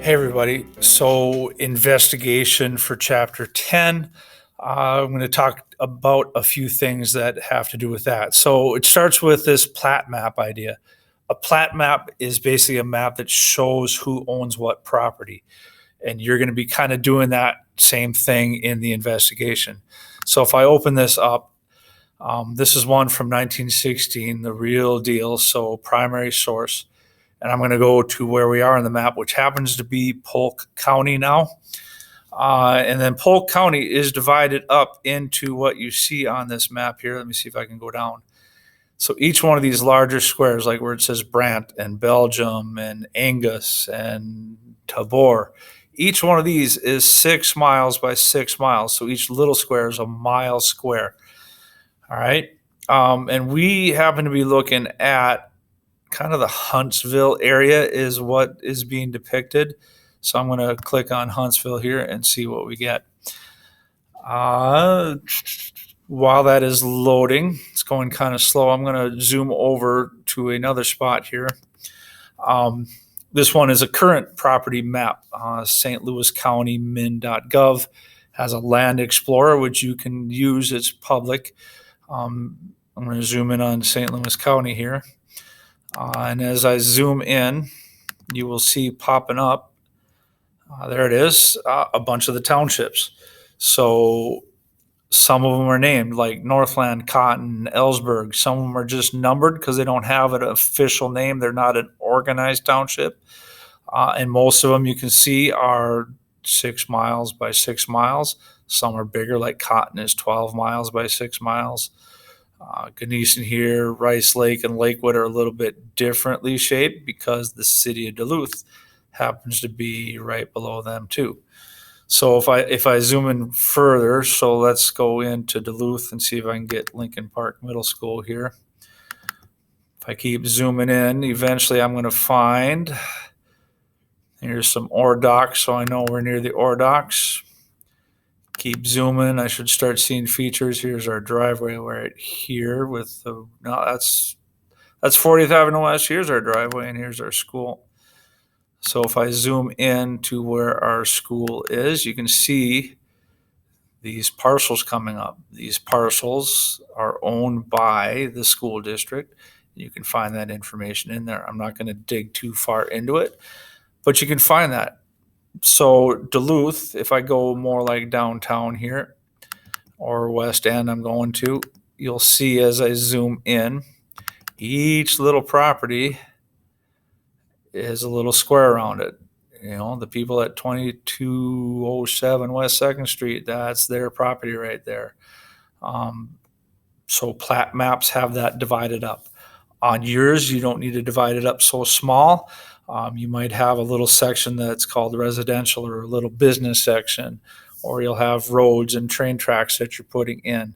Hey, everybody. So, investigation for chapter 10. I'm going to talk about a few things that have to do with that. So, it starts with this plat map idea. A plat map is basically a map that shows who owns what property. And you're going to be kind of doing that same thing in the investigation. So, if I open this up, this is one from 1916, the real deal. So, primary source. And I'm going to go to where we are on the map, which happens to be Polk County now. And then Polk County is divided up into what you see on this map here. Let me see if I can go down. So each one of these larger squares, like where it says Brant and Belgium and Angus and Tabor, each one of these is 6 miles by 6 miles. So each little square is a mile square. All right. And we happen to be looking at kind of the Huntsville area is what is being depicted. So I'm going to click on Huntsville here and see what we get. While that is loading, it's going kind of slow. I'm going to zoom over to another spot here. This one is a current property map. St. Louis County min.gov has a land explorer, which you can use. It's public. I'm going to zoom in on St. Louis County here. And as I zoom in, you will see popping up, there it is, a bunch of the townships. So some of them are named like Northland, Cotton, Ellsberg. Some of them are just numbered because they don't have an official name. They're not an organized township. And most of them you can see are 6 miles by 6 miles. Some are bigger, like Cotton is 12 miles by 6 miles. Gunnison here, Rice Lake, and Lakewood are a little bit differently shaped because the city of Duluth happens to be right below them too. So if I zoom in further, so let's go into Duluth and see if I can get Lincoln Park Middle School here. If I keep zooming in, eventually I'm going to find, here's some ore docks, so I know we're near the ore docks. Keep zooming. I should start seeing features. Here's our driveway right here with the, no, that's 40th Avenue West. Here's our driveway and here's our school. So if I zoom in to where our school is, you can see these parcels coming up. These parcels are owned by the school district. You can find that information in there. I'm not going to dig too far into it, but you can find that. So Duluth, if I go more like downtown here or West End, I'm going to, you'll see as I zoom in, each little property is a little square around it. You know, the people at 2207 West 2nd Street, that's their property right there. So plat maps have that divided up. On yours, you don't need to divide it up so small. You might have a little section that's called residential or a little business section, or you'll have roads and train tracks that you're putting in.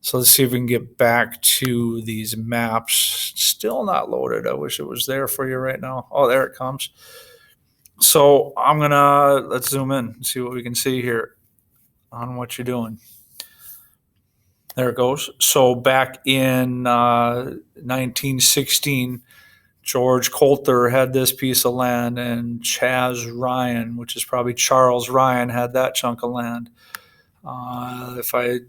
So let's see if we can get back to these maps. Still not loaded. I wish it was there for you right now. Oh, there it comes. So let's zoom in and see what we can see here on what you're doing. There it goes. So back in 1916, George Coulter had this piece of land, and Chaz Ryan, which is probably Charles Ryan, had that chunk of land. If I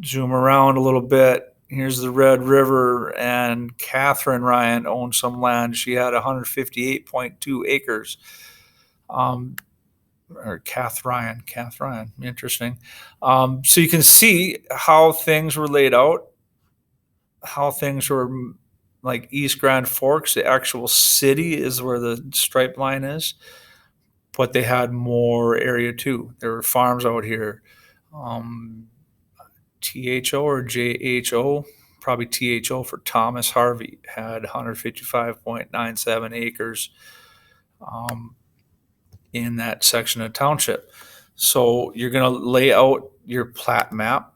zoom around a little bit, here's the Red River, and Catherine Ryan owned some land. She had 158.2 acres. Or Kath Ryan, interesting. So you can see how things were laid out, how things were like East Grand Forks, the actual city is where the stripe line is, but they had more area too. There were farms out here. THO or JHO, probably THO for Thomas Harvey, had 155.97 acres in that section of township. So you're going to lay out your plat map.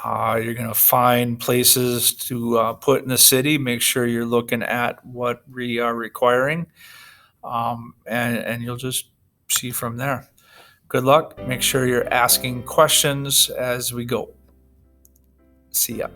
You're going to find places to put in the city. Make sure you're looking at what we are requiring, and you'll just see from there. Good luck. Make sure you're asking questions as we go. See ya.